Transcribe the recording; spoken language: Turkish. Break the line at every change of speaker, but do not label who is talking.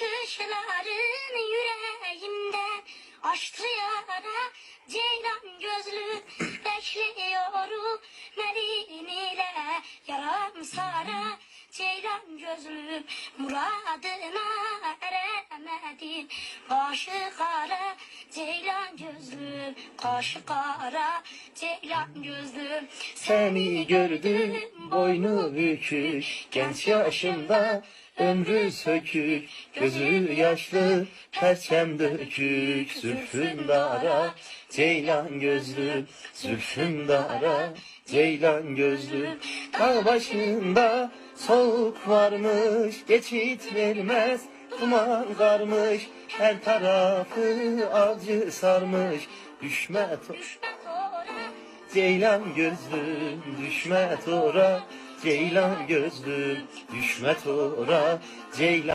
bakışların yüreğimde açtı yara. Ceylan gözlü bekliyorum Medine'yle yaram sara. Ceylan gözlüm muradına eremedim. Başı kara ceylan gözlüm, kaşı kara ceylan gözlüm.
Seni gördüm boynu bükük, genç yaşımda ömrü sökük, gözü yaşlı perçem dökük, zülfün dara ceylan gözlüm, zülfün dara ceylan gözlüm. Dağ başında soğuk varmış, geçit vermez, duman karmış, her tarafı acı sarmış. Düşme ceylan gözlüm, düşme tora, ceylan gözlüm, düşme tora, ceylan